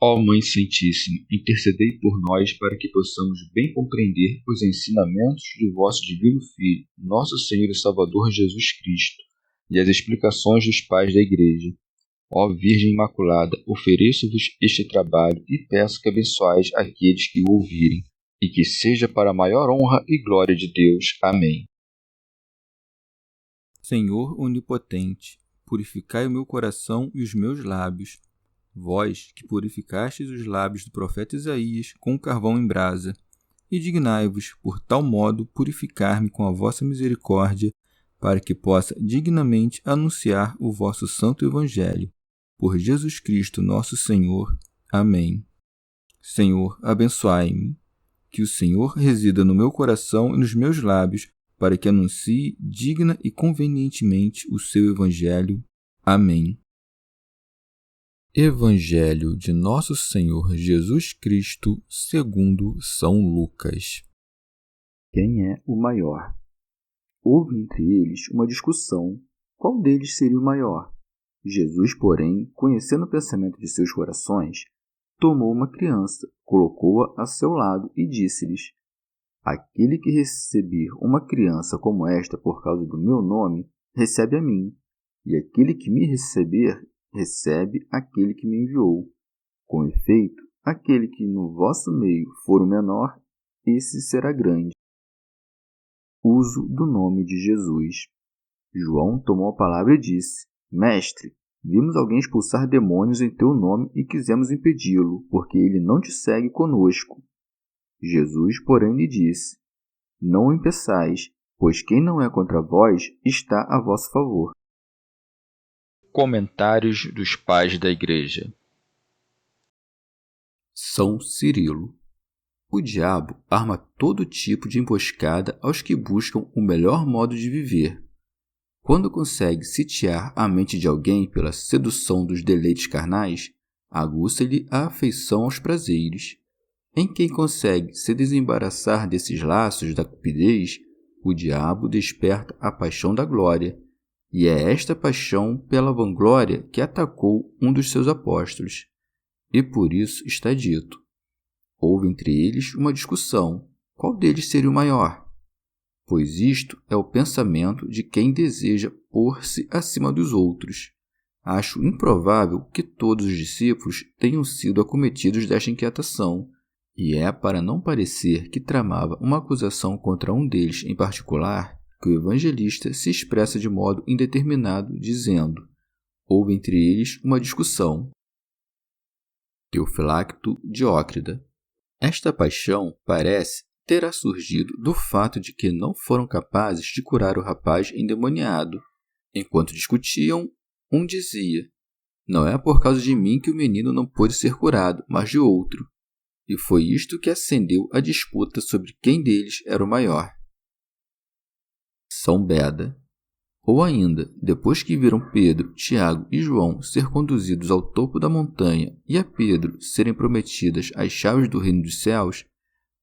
Ó Mãe Santíssima, intercedei por nós para que possamos bem compreender os ensinamentos de vosso Divino Filho, nosso Senhor e Salvador Jesus Cristo, e as explicações dos pais da Igreja. Ó Virgem Imaculada, ofereço-vos este trabalho e peço que abençoais aqueles que o ouvirem, e que seja para a maior honra e glória de Deus. Amém. Senhor onipotente, purificai o meu coração e os meus lábios. Vós, que purificastes os lábios do profeta Isaías com carvão em brasa, e dignai-vos, por tal modo, purificar-me com a vossa misericórdia, para que possa dignamente anunciar o vosso santo Evangelho. Por Jesus Cristo nosso Senhor. Amém. Senhor, abençoai-me. Que o Senhor resida no meu coração e nos meus lábios, para que anuncie digna e convenientemente o seu Evangelho. Amém. Evangelho de Nosso Senhor Jesus Cristo, segundo São Lucas. Quem é o maior? Houve entre eles uma discussão. Qual deles seria o maior? Jesus, porém, conhecendo o pensamento de seus corações, tomou uma criança, colocou-a a seu lado e disse-lhes: Aquele que receber uma criança como esta por causa do meu nome, recebe a mim, e aquele que me receber, recebe aquele que me enviou. Com efeito, aquele que no vosso meio for o menor, esse será grande. Uso do nome de Jesus. João tomou a palavra e disse: Mestre, vimos alguém expulsar demônios em teu nome e quisemos impedi-lo, porque ele não te segue conosco. Jesus, porém, lhe disse: Não o impeçais, pois quem não é contra vós está a vosso favor. Comentários dos Pais da Igreja. São Cirilo. O diabo arma todo tipo de emboscada aos que buscam o melhor modo de viver. Quando consegue sitiar a mente de alguém pela sedução dos deleites carnais, aguça-lhe a afeição aos prazeres. Em quem consegue se desembaraçar desses laços da cupidez, o diabo desperta a paixão da glória, e é esta paixão pela vanglória que atacou um dos seus apóstolos. E por isso está dito: houve entre eles uma discussão, qual deles seria o maior? Pois isto é o pensamento de quem deseja pôr-se acima dos outros. Acho improvável que todos os discípulos tenham sido acometidos desta inquietação, e é para não parecer que tramava uma acusação contra um deles em particular que o evangelista se expressa de modo indeterminado, dizendo: houve entre eles uma discussão. Teofilacto Diócrida. Esta paixão, parece, terá surgido do fato de que não foram capazes de curar o rapaz endemoniado. Enquanto discutiam, um dizia: não é por causa de mim que o menino não pôde ser curado, mas de outro. E foi isto que acendeu a disputa sobre quem deles era o maior. São Beda. Ou ainda, depois que viram Pedro, Tiago e João ser conduzidos ao topo da montanha e a Pedro serem prometidas as chaves do reino dos céus,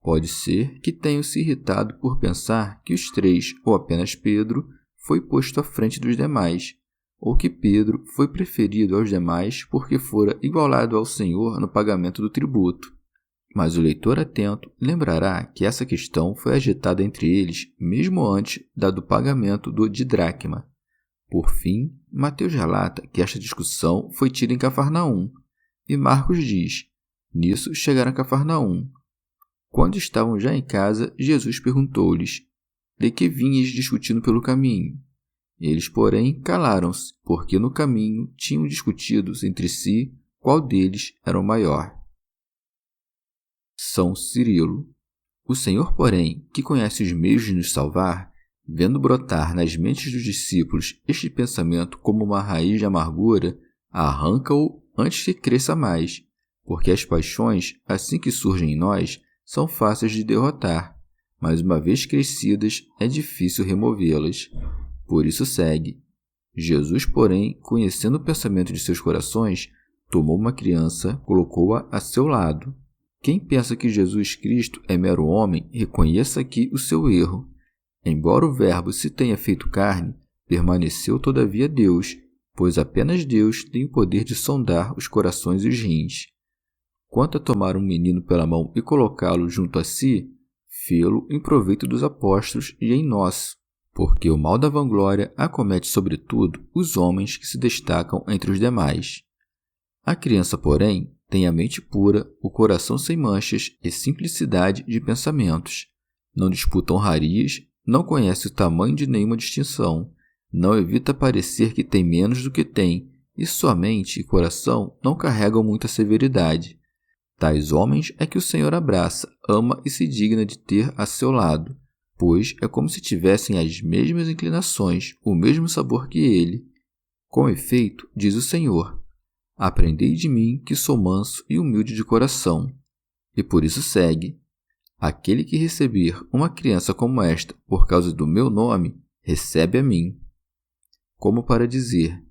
pode ser que tenham se irritado por pensar que os três, ou apenas Pedro, foi posto à frente dos demais, ou que Pedro foi preferido aos demais porque fora igualado ao Senhor no pagamento do tributo. Mas o leitor atento lembrará que essa questão foi agitada entre eles mesmo antes da do pagamento do didracma. Por fim, Mateus relata que esta discussão foi tida em Cafarnaum, e Marcos diz: nisso chegaram a Cafarnaum. Quando estavam já em casa, Jesus perguntou-lhes: de que vinhas discutindo pelo caminho? Eles, porém, calaram-se, porque no caminho tinham discutido entre si qual deles era o maior. São Cirilo. O Senhor, porém, que conhece os meios de nos salvar, vendo brotar nas mentes dos discípulos este pensamento como uma raiz de amargura, arranca-o antes que cresça mais, porque as paixões, assim que surgem em nós, são fáceis de derrotar, mas uma vez crescidas, é difícil removê-las. Por isso segue: Jesus, porém, conhecendo o pensamento de seus corações, tomou uma criança, colocou-a a seu lado. Quem pensa que Jesus Cristo é mero homem, reconheça aqui o seu erro. Embora o Verbo se tenha feito carne, permaneceu todavia Deus, pois apenas Deus tem o poder de sondar os corações e os rins. quanto a tomar um menino pela mão e colocá-lo junto a si, fê-lo em proveito dos apóstolos e em nós, porque o mal da vanglória acomete sobretudo os homens que se destacam entre os demais. A criança, porém, tem a mente pura, o coração sem manchas e simplicidade de pensamentos. Não disputa honrarias, não conhece o tamanho de nenhuma distinção, não evita parecer que tem menos do que tem, e sua mente e coração não carregam muita severidade. Tais homens é que o Senhor abraça, ama e se digna de ter a seu lado, pois é como se tivessem as mesmas inclinações, o mesmo sabor que ele. Com efeito, diz o Senhor: aprendei de mim, que sou manso e humilde de coração. E por isso segue: aquele que receber uma criança como esta por causa do meu nome, recebe a mim. Como para dizer: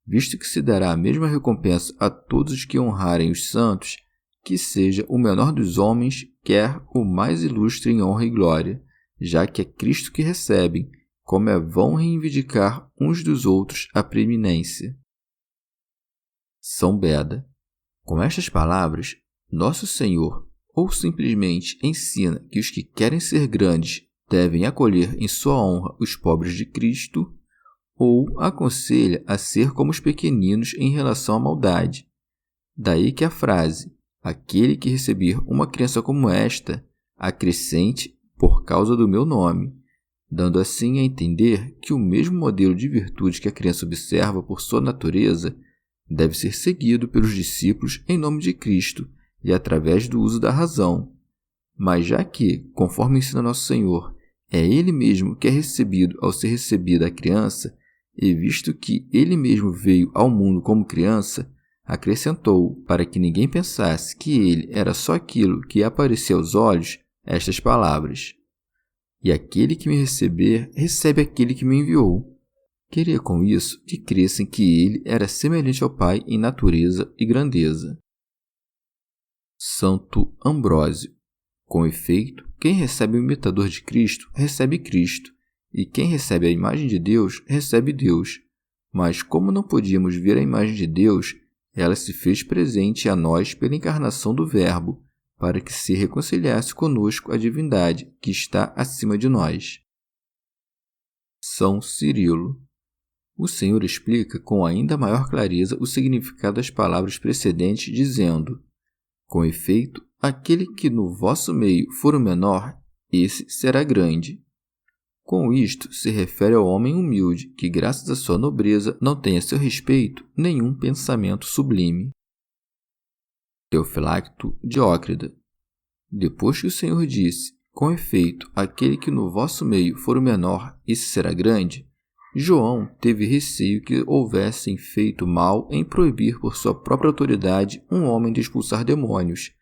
visto que se dará a mesma recompensa a todos os que honrarem os santos, que seja o menor dos homens, quer o mais ilustre em honra e glória, já que é Cristo que recebem, como é vão reivindicar uns dos outros a preeminência. São Beda. Com estas palavras, Nosso Senhor ou simplesmente ensina que os que querem ser grandes devem acolher em sua honra os pobres de Cristo, ou aconselha a ser como os pequeninos em relação à maldade. Daí que a frase: aquele que receber uma criança como esta, acrescente por causa do meu nome, dando assim a entender que o mesmo modelo de virtude que a criança observa por sua natureza deve ser seguido pelos discípulos em nome de Cristo e através do uso da razão. Mas já que, conforme ensina Nosso Senhor, é Ele mesmo que é recebido ao ser recebida a criança, e visto que Ele mesmo veio ao mundo como criança, acrescentou, para que ninguém pensasse que Ele era só aquilo que aparecia aos olhos, estas palavras: e aquele que me receber, recebe aquele que me enviou. Queria com isso que crescem que Ele era semelhante ao Pai em natureza e grandeza. Santo Ambrósio. Com efeito, quem recebe o imitador de Cristo, recebe Cristo, e quem recebe a imagem de Deus, recebe Deus. Mas como não podíamos ver a imagem de Deus, ela se fez presente a nós pela encarnação do Verbo, para que se reconciliasse conosco a divindade que está acima de nós. São Cirilo. O Senhor explica com ainda maior clareza o significado das palavras precedentes, dizendo: com efeito, aquele que no vosso meio for o menor, esse será grande. Com isto se refere ao homem humilde, que graças à sua nobreza não tem a seu respeito nenhum pensamento sublime. Teofilacto Diócrida. Depois que o Senhor disse: com efeito, aquele que no vosso meio for o menor, esse será grande, João teve receio que houvessem feito mal em proibir por sua própria autoridade um homem de expulsar demônios,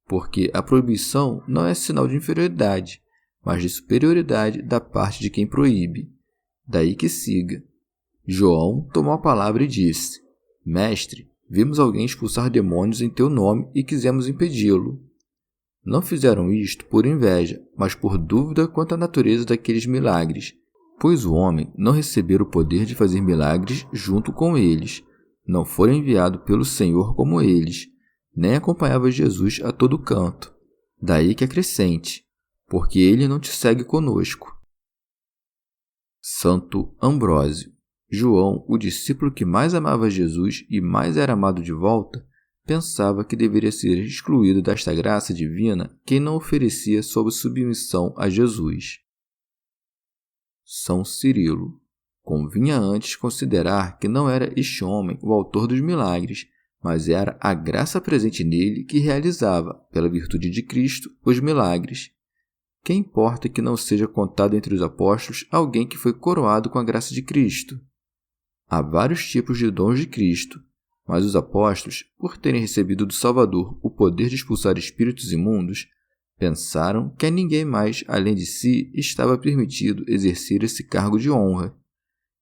porque a proibição não é sinal de inferioridade, mas de superioridade da parte de quem proíbe. Daí que siga. João tomou a palavra e disse: Mestre, vimos alguém expulsar demônios em teu nome e quisemos impedi-lo. Não fizeram isto por inveja, mas por dúvida quanto à natureza daqueles milagres, pois o homem não recebera o poder de fazer milagres junto com eles, não fora enviado pelo Senhor como eles, nem acompanhava Jesus a todo canto. Daí que acrescente: porque ele não te segue conosco. Santo Ambrósio. João, o discípulo que mais amava Jesus e mais era amado de volta, pensava que deveria ser excluído desta graça divina quem não oferecia sob submissão a Jesus. São Cirilo. Convinha antes considerar que não era este homem o autor dos milagres, mas era a graça presente nele que realizava, pela virtude de Cristo, os milagres. Quem importa que não seja contado entre os apóstolos alguém que foi coroado com a graça de Cristo? Há vários tipos de dons de Cristo, mas os apóstolos, por terem recebido do Salvador o poder de expulsar espíritos imundos, pensaram que a ninguém mais, além de si, estava permitido exercer esse cargo de honra,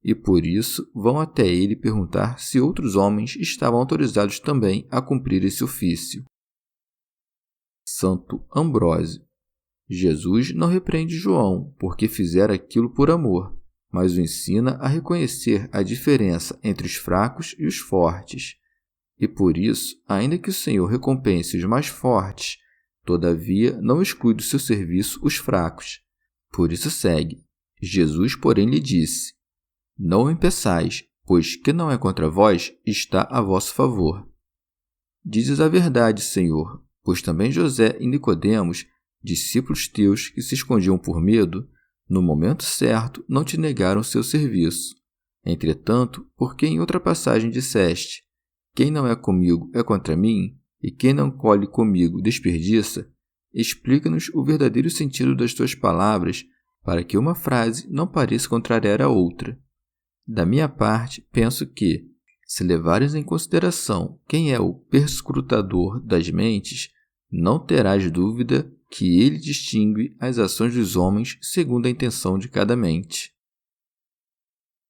e por isso vão até ele perguntar se outros homens estavam autorizados também a cumprir esse ofício. Santo Ambrósio. Jesus não repreende João, porque fizera aquilo por amor, mas o ensina a reconhecer a diferença entre os fracos e os fortes. e por isso, ainda que o Senhor recompense os mais fortes, todavia não exclui do seu serviço os fracos. Por isso segue. Jesus, porém, lhe disse: Não o impeçais, pois que não é contra vós, está a vosso favor. Dizes a verdade, Senhor, pois também José e Nicodemos, discípulos teus que se escondiam por medo, no momento certo não te negaram seu serviço. Entretanto, porque em outra passagem disseste: Quem não é comigo é contra mim, e quem não colhe comigo desperdiça, explica-nos o verdadeiro sentido das tuas palavras, para que uma frase não pareça contrariar a outra. Da minha parte, penso que, se levares em consideração quem é o perscrutador das mentes, não terás dúvida que ele distingue as ações dos homens segundo a intenção de cada mente.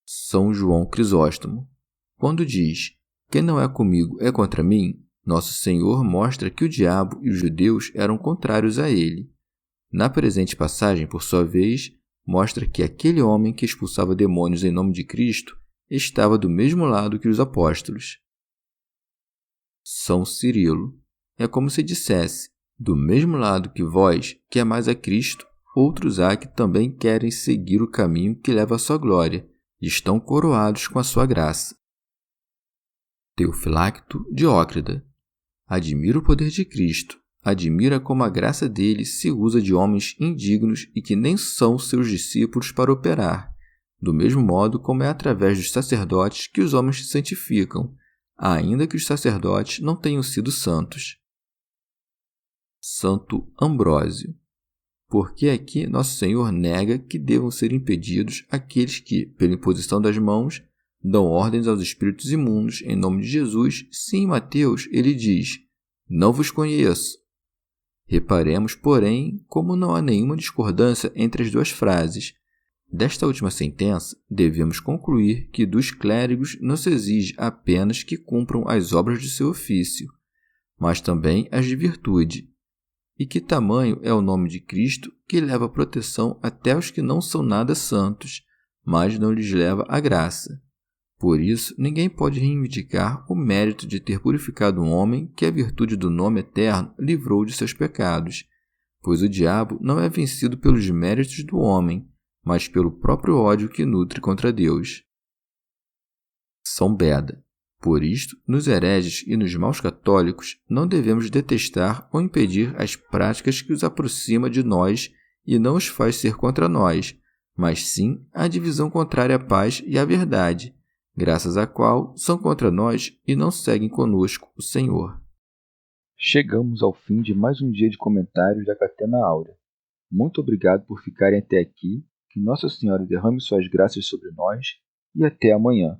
São João Crisóstomo. Quando diz: Quem não é comigo é contra mim, nosso Senhor mostra que o diabo e os judeus eram contrários a ele. Na presente passagem, por sua vez, mostra que aquele homem que expulsava demônios em nome de Cristo estava do mesmo lado que os apóstolos. São Cirilo. É como se dissesse: do mesmo lado que vós, que amais a Cristo, outros há que também querem seguir o caminho que leva à sua glória, e estão coroados com a sua graça. Teofilacto Diócrida. Admira o poder de Cristo, admira como a graça dele se usa de homens indignos e que nem são seus discípulos para operar, do mesmo modo como é através dos sacerdotes que os homens se santificam, ainda que os sacerdotes não tenham sido santos. Santo Ambrósio. Porque aqui Nosso Senhor nega que devam ser impedidos aqueles que, pela imposição das mãos, dão ordens aos espíritos imundos em nome de Jesus, se em Mateus ele diz: Não vos conheço. Reparemos, porém, como não há nenhuma discordância entre as duas frases. Desta última sentença, devemos concluir que dos clérigos não se exige apenas que cumpram as obras de seu ofício, mas também as de virtude. E que tamanho é o nome de Cristo que leva proteção até aos que não são nada santos, mas não lhes leva a graça. Por isso, ninguém pode reivindicar o mérito de ter purificado um homem que a virtude do nome eterno livrou de seus pecados, pois o diabo não é vencido pelos méritos do homem, mas pelo próprio ódio que nutre contra Deus. São Beda. Por isto, nos hereges e nos maus católicos, não devemos detestar ou impedir as práticas que os aproxima de nós e não os faz ser contra nós, mas sim a divisão contrária à paz e à verdade, graças à qual são contra nós e não seguem conosco o Senhor. Chegamos ao fim de mais um dia de comentários da Catena Áurea. Muito obrigado por ficarem até aqui, que Nossa Senhora derrame suas graças sobre nós e até amanhã.